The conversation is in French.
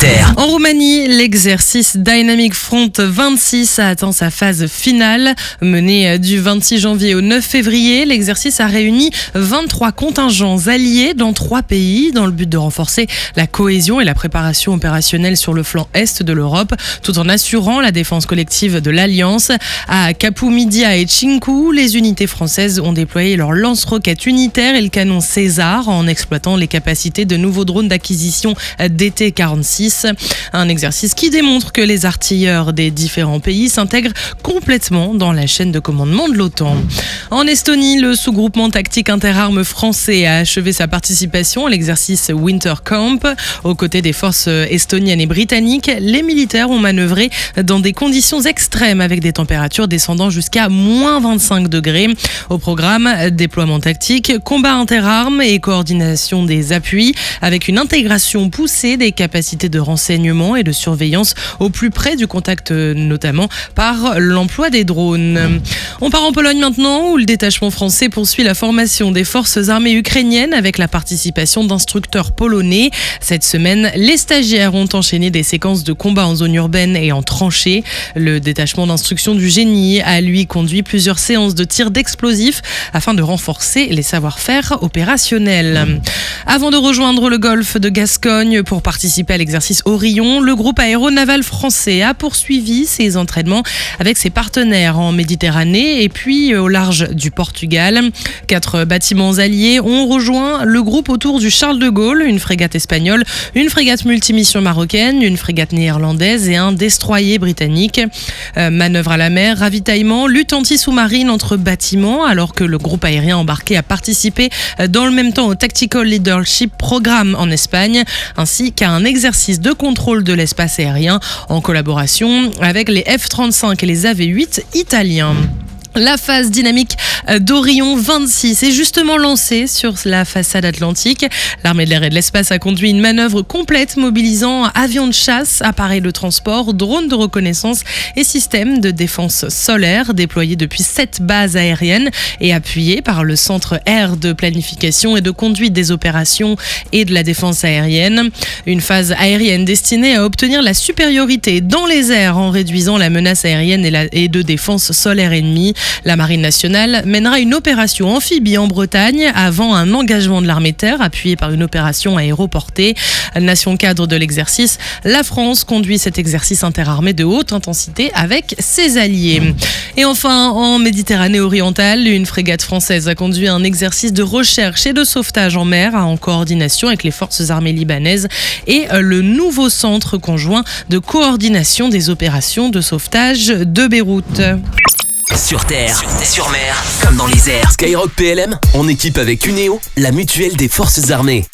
Terre. En Roumanie, l'exercice Dynamic Front 26 a atteint sa phase finale. Mené du 26 janvier au 9 février, l'exercice a réuni 23 contingents alliés dans 3 pays dans le but de renforcer la cohésion et la préparation opérationnelle sur le flanc est de l'Europe, tout en assurant la défense collective de l'Alliance. À Kapoumidia et Chinku, les unités françaises ont déployé leur lance-roquettes unitaire et le canon César en exploitant les capacités de nouveaux drones d'acquisition DT-46. Un exercice qui démontre que les artilleurs des différents pays s'intègrent complètement dans la chaîne de commandement de l'OTAN. En Estonie, le sous-groupement tactique interarmes français a achevé sa participation à l'exercice Winter Camp. Aux côtés des forces estoniennes et britanniques, les militaires ont manœuvré dans des conditions extrêmes avec des températures descendant jusqu'à moins 25 degrés. Au programme, déploiement tactique, combat interarmes et coordination des appuis avec une intégration poussée des capacités de renseignement et de surveillance au plus près du contact, notamment par l'emploi des drones. On part en Pologne maintenant, où le détachement français poursuit la formation des forces armées ukrainiennes avec la participation d'instructeurs polonais. Cette semaine, les stagiaires ont enchaîné des séquences de combats en zone urbaine et en tranchée. Le détachement d'instruction du génie a lui conduit plusieurs séances de tir d'explosifs afin de renforcer les savoir-faire opérationnels. Avant de rejoindre le golfe de Gascogne pour participer à l'exercice Orion, le groupe aéronaval français a poursuivi ses entraînements avec ses partenaires en Méditerranée et puis au large du Portugal. 4 bâtiments alliés ont rejoint le groupe autour du Charles de Gaulle, une frégate espagnole, une frégate multimission marocaine, une frégate néerlandaise et un destroyer britannique. Manœuvre à la mer, ravitaillement, lutte anti-sous-marine entre bâtiments, alors que le groupe aérien embarqué a participé dans le même temps au Tactical Leadership Programme en Espagne, ainsi qu'à un exercice de contrôle de l'espace aérien en collaboration avec les F-35 et les AV-8 italiens. La phase dynamique d'Orion 26 est justement lancée sur la façade atlantique. L'armée de l'air et de l'espace a conduit une manœuvre complète mobilisant avions de chasse, appareils de transport, drones de reconnaissance et systèmes de défense solaire déployés depuis 7 bases aériennes et appuyés par le Centre Air de planification et de conduite des opérations et de la défense aérienne. Une phase aérienne destinée à obtenir la supériorité dans les airs en réduisant la menace aérienne et de défense solaire ennemie. La Marine nationale mènera une opération amphibie en Bretagne avant un engagement de l'armée de terre appuyé par une opération aéroportée. Nation cadre de l'exercice, la France conduit cet exercice interarmé de haute intensité avec ses alliés. Et enfin, en Méditerranée orientale, une frégate française a conduit un exercice de recherche et de sauvetage en mer en coordination avec les forces armées libanaises et le nouveau centre conjoint de coordination des opérations de sauvetage de Beyrouth. Sur terre, sur mer, comme dans les airs. Skyrock PLM, en équipe avec Uneo, la mutuelle des forces armées.